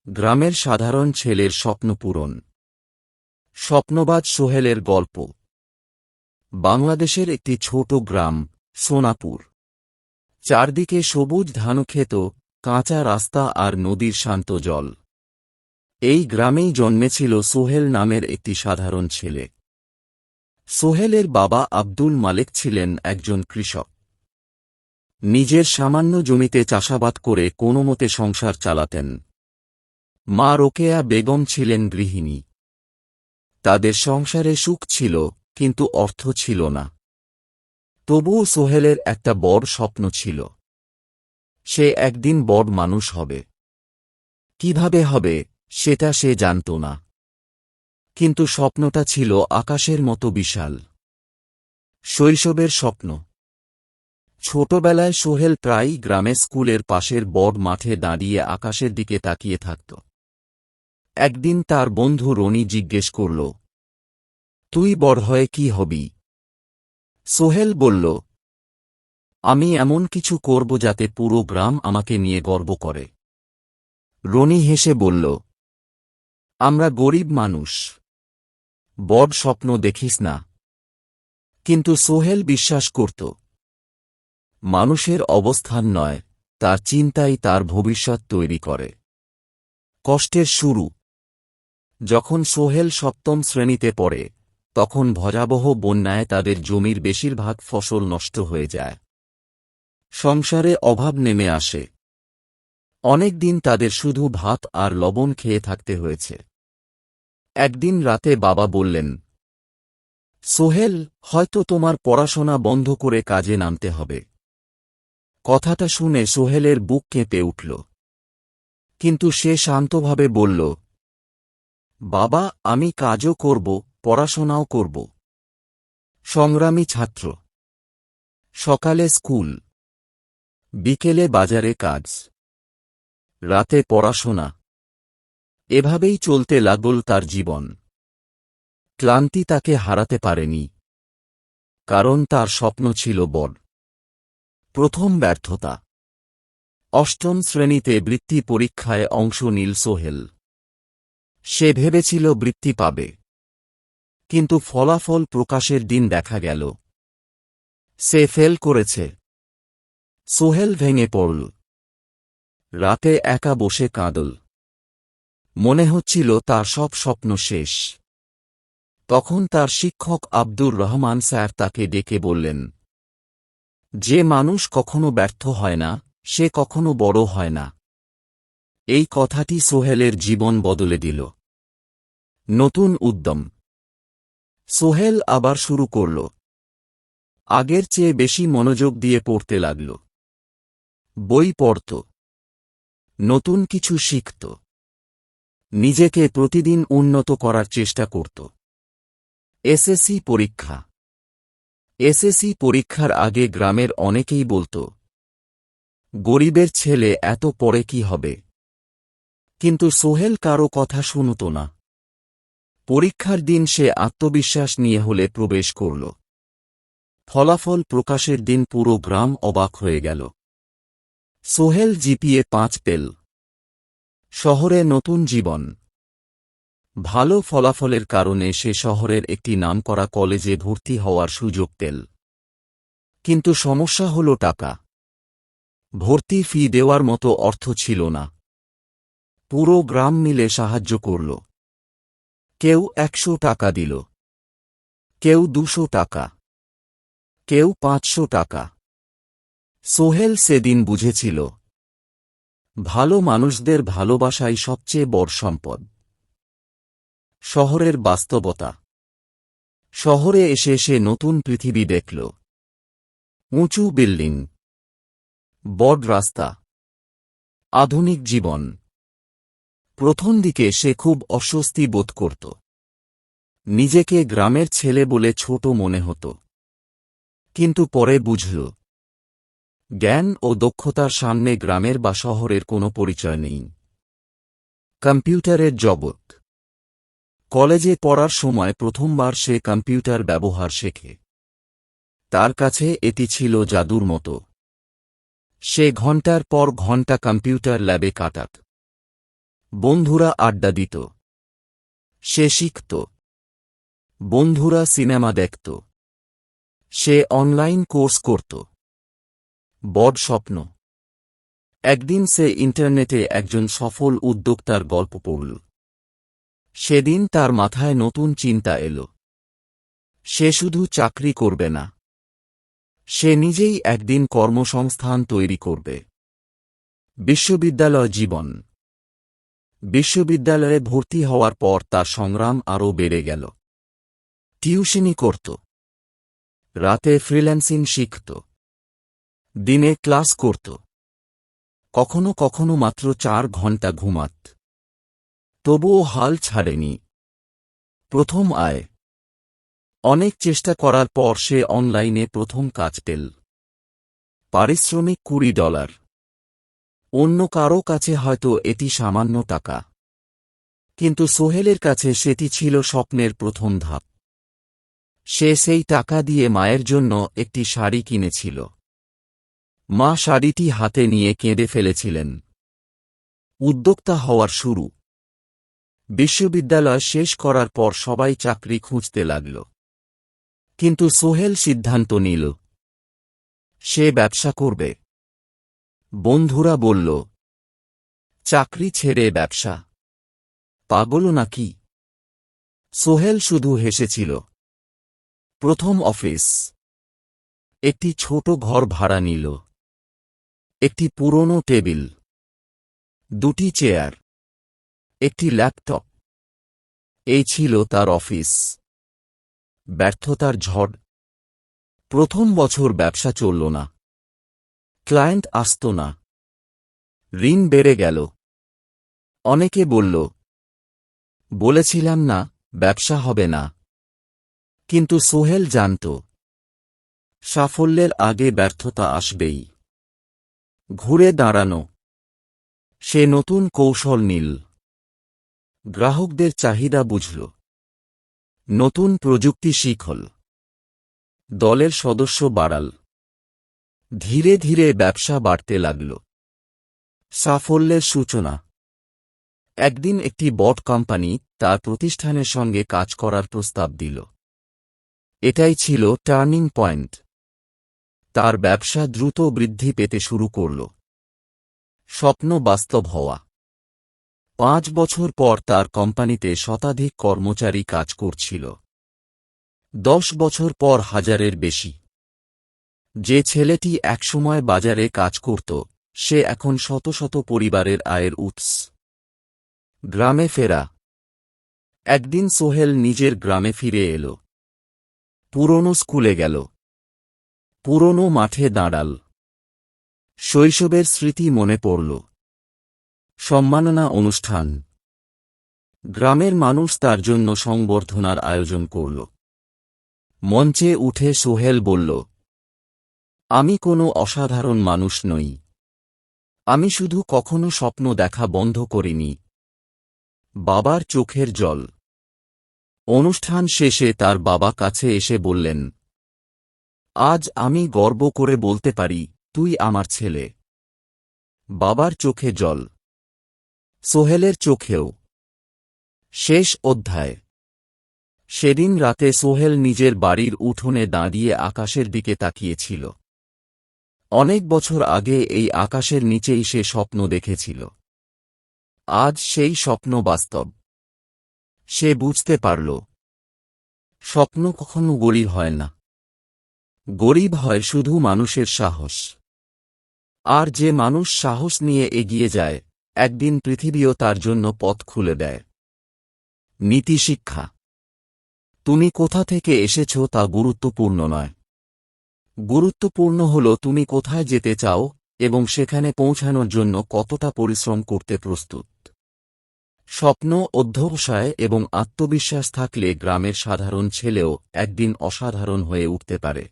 গ্রামের সাধারণ ছেলের স্বপ্ন পূরণ। স্বপ্নবাজ সোহেলের গল্প। বাংলাদেশের একটি ছোট গ্রাম সোনাপুর। চারদিকে সবুজ ধানক্ষেত, কাঁচা রাস্তা আর নদীর শান্ত জল। এই গ্রামেই জন্মেছিল সোহেল নামের একটি সাধারণ ছেলে। সোহেলের বাবা আব্দুল মালেক ছিলেন একজন কৃষক। নিজের সামান্য জমিতে চাষাবাদ করে কোনোমতে সংসার চালাতেন। মা রোকেয়া বেগম ছিলেন গৃহিণী। তাদের সংসারে সুখ ছিল, কিন্তু অর্থ ছিল না। তবুও সোহেলের একটা বড় স্বপ্ন ছিল। সে একদিন বড় মানুষ হবে। কিভাবে হবে সেটা সে জানত না, কিন্তু স্বপ্নটা ছিল আকাশের মতো বিশাল। শৈশবের স্বপ্ন। ছোটবেলায় সোহেল প্রায়ই গ্রামে স্কুলের পাশের বড় মাঠে দাঁড়িয়ে আকাশের দিকে তাকিয়ে থাকত। একদিন তার বন্ধু রনি জিজ্ঞেস করল, তুই বড় হয়ে কি হবি? সোহেল বলল, আমি এমন কিছু করব যাতে পুরো গ্রাম আমাকে নিয়ে গর্ব করে। রনি হেসে বলল, আমরা গরিব মানুষ, বড় স্বপ্ন দেখিস না। কিন্তু সোহেল বিশ্বাস করত, মানুষের অবস্থান নয়, তার চিন্তাই তার ভবিষ্যৎ তৈরি করে। কষ্টের শুরু। যখন সোহেল সপ্তম শ্রেণীতে পড়ে, তখন ভয়াবহ বন্যায় তাদের জমির বেশিরভাগ ফসল নষ্ট হয়ে যায়। সংসারে অভাব নেমে আসে। অনেক দিন তাদের শুধু ভাত আর লবণ খেয়ে থাকতে হয়েছে। একদিন রাতে বাবা বললেন, সোহেল, হয়তো তোমার পড়াশোনা বন্ধ করে কাজে নামতে হবে। কথাটা শুনে সোহেলের বুক কেঁপে উঠল। কিন্তু সে শান্তভাবে বলল, বাবা, আমি কাজও করব, পড়াশোনাও করব। সংগ্রামী ছাত্র। সকালে স্কুল, বিকেলে বাজারে কাজ, রাতে পড়াশোনা। এভাবেই চলতে লাগল তার জীবন। ক্লান্তি তাকে হারাতে পারেনি, কারণ তার স্বপ্ন ছিল বড়। প্রথম ব্যর্থতা। অষ্টম শ্রেণীতে বৃত্তি পরীক্ষায় অংশ নিল সোহেল। সে ভেবেছিল বৃত্তি পাবে, কিন্তু ফলাফল প্রকাশের দিন দেখা গেল সে ফেল করেছে। সোহেল ভেঙে পড়ল। রাতে একা বসে কাঁদল। মনে হচ্ছিল তার সব স্বপ্ন শেষ। তখন তার শিক্ষক আব্দুর রহমান স্যার তাকে ডেকে বললেন, যে মানুষ কখনো ব্যর্থ হয় না, সে কখনো বড় হয় না। এই কথাটি সোহেলের জীবন বদলে দিল। নতুন উদ্যম। সোহেল আবার শুরু করল। আগের চেয়ে বেশি মনোযোগ দিয়ে পড়তে লাগল। বই পড়ত, নতুন কিছু শিখত, নিজেকে প্রতিদিন উন্নত করার চেষ্টা করত। এসএসসি পরীক্ষা। এসএসসি পরীক্ষার আগে গ্রামের অনেকেই বলত, গরিবের ছেলে এত পড়ে কি হবে? কিন্তু সোহেল কারো কথা শুনত না। পরীক্ষার দিন সে আত্মবিশ্বাস নিয়ে হলে প্রবেশ করল। ফলাফল প্রকাশের দিন পুরো গ্রাম অবাক হয়ে গেল। সোহেল জিপিএ 5 পেল। শহরে নতুন জীবন। ভালো ফলাফলের কারণে সে শহরের একটি নামকরা কলেজে ভর্তি হওয়ার সুযোগ পেল। কিন্তু সমস্যা হল টাকা। ভর্তি ফি দেওয়ার মতো অর্থ ছিল না। পুরো গ্রাম মিলে সাহায্য করল। কেউ 100 টাকা দিল, কেউ 200 টাকা, কেউ 500 টাকা। সোহেল সেদিন বুঝেছিল, ভালো মানুষদের ভালোবাসাই সবচেয়ে বড় সম্পদ। শহরের বাস্তবতা। শহরে এসে সে নতুন পৃথিবী দেখল। উঁচু বিল্ডিং, বড় রাস্তা, আধুনিক জীবন। প্রথম দিকে সে খুব অস্বস্তি বোধ করত। নিজেকে গ্রামের ছেলে বলে ছোট মনে হতো। কিন্তু পরে বুঝল, জ্ঞান ও দক্ষতার সামনে গ্রামের বা শহরের কোনো পরিচয় নেই। কম্পিউটারের জগৎ। কলেজে পড়ার সময় প্রথমবার সে কম্পিউটার ব্যবহার শেখে। তার কাছে এটি ছিল জাদুর মতো। সে ঘণ্টার পর ঘণ্টা কম্পিউটার ল্যাবে কাটাত। বন্ধুরা আড্ডা দিত। সে শিখত। বন্ধুরা সিনেমা দেখত। সে অনলাইন কোর্স করত। বড় স্বপ্ন। একদিন সে ইন্টারনেটে একজন সফল উদ্যোক্তার গল্প পড়ল। সেদিন তার মাথায় নতুন চিন্তা এল। সে শুধু চাকরি করবে না, সে নিজেই একদিন কর্মসংস্থান তৈরি করবে। বিশ্ববিদ্যালয় জীবন। বিশ্ববিদ্যালয়ে ভর্তি হওয়ার পর তার সংগ্রাম আরও বেড়ে গেল। টিউশনি করত, রাতে ফ্রিল্যান্সিং শিখত, দিনে ক্লাস করত, কখনো কখনো মাত্র 4 ঘন্টা ঘুমাত। তবুও হাল ছাড়েনি। প্রথম আয়। অনেক চেষ্টা করার পর সে অনলাইনে প্রথম কাজ পেল। পারিশ্রমিক $20। অন্য কারো কাছে হয়তো এটি সামান্য টাকা, কিন্তু সোহেলের কাছে সেটি ছিল স্বপ্নের প্রথম ধাপ। সে সেই টাকা দিয়ে মায়ের জন্য একটি শাড়ি কিনেছিল। মা শাড়িটি হাতে নিয়ে কেঁদে ফেলেছিলেন। উদ্যোক্তা হওয়ার শুরু। বিশ্ববিদ্যালয় শেষ করার পর সবাই চাকরি খুঁজতে লাগল, কিন্তু সোহেল সিদ্ধান্ত নিল সে ব্যবসা করবে। বন্ধুরা বলল, চাকরি ছেড়ে ব্যবসা, পাগল নাকি? সোহেল শুধু হেসেছিল। প্রথম অফিস। একটি ছোট ঘর ভাড়া নিল। একটি পুরনো টেবিল, 2টি চেয়ার, একটি ল্যাপটপ। এই ছিল তার অফিস। ব্যর্থতার ঝড়। প্রথম বছর ব্যবসা চলল না। ক্লায়েন্ট আসত না। ঋণ বেড়ে গেল। অনেকে বলল, বলেছিলাম না ব্যবসা হবে না। কিন্তু সোহেল জানত, সাফল্যের আগে ব্যর্থতা আসবেই। ঘুরে দাঁড়ানো। সে নতুন কৌশল নিল। গ্রাহকদের চাহিদা বুঝল। নতুন প্রযুক্তি শিখল। দলের সদস্য বাড়াল। ধীরে ধীরে ব্যবসা বাড়তে লাগল। সাফল্যের সূচনা। একদিন একটি বড় কোম্পানি তার প্রতিষ্ঠানের সঙ্গে কাজ করার প্রস্তাব দিল। এটাই ছিল টার্নিং পয়েন্ট। তার ব্যবসা দ্রুত বৃদ্ধি পেতে শুরু করল। স্বপ্ন বাস্তব হওয়া। 5 বছর পর তার কোম্পানিতে শতাধিক কর্মচারী কাজ করছিল। 10 বছর পর 1000-এর বেশি। যে ছেলেটি একসময় বাজারে কাজ করত, সে এখন শত শত পরিবারের আয়ের উৎস। গ্রামে ফেরা। একদিন সোহেল নিজের গ্রামে ফিরে এল। পুরনো স্কুলে গেল। পুরনো মাঠে দাঁড়াল। শৈশবের স্মৃতি মনে পড়ল। সম্মাননা অনুষ্ঠান। গ্রামের মানুষ তার জন্য সংবর্ধনার আয়োজন করল। মঞ্চে উঠে সোহেল বলল, আমি কোনো অসাধারণ মানুষ নই। আমি শুধু কখনো স্বপ্ন দেখা বন্ধ করিনি। বাবার চোখের জল। অনুষ্ঠান শেষে তার বাবা কাছে এসে বললেন, আজ আমি গর্ব করে বলতে পারি, তুই আমার ছেলে। বাবার চোখে জল। সোহেলের চোখেও। শেষ অধ্যায়। সেদিন রাতে সোহেল নিজের বাড়ির উঠোনে দাঁড়িয়ে আকাশের দিকে তাকিয়েছিল। অনেক বছর আগে এই আকাশের নিচেই সে স্বপ্ন দেখেছিল। আজ সেই স্বপ্ন বাস্তব। সে বুঝতে পারল, স্বপ্ন কখনো গরিব হয় না। গরিব হয় শুধু মানুষের সাহস। আর যে মানুষ সাহস নিয়ে এগিয়ে যায়, একদিন পৃথিবীও তার জন্য পথ খুলে দেয়। নীতিশিক্ষা। তুমি কোথা থেকে এসেছ তা গুরুত্বপূর্ণ নয়। গুরুত্বপূর্ণ হল তুমি কোথায় যেতে চাও এবং সেখানে পৌঁছানোর জন্য কতটা পরিশ্রম করতে প্রস্তুত। স্বপ্ন, অধ্যবসায় এবং আত্মবিশ্বাস থাকলে গ্রামের সাধারণ ছেলেও একদিন অসাধারণ হয়ে উঠতে পারে।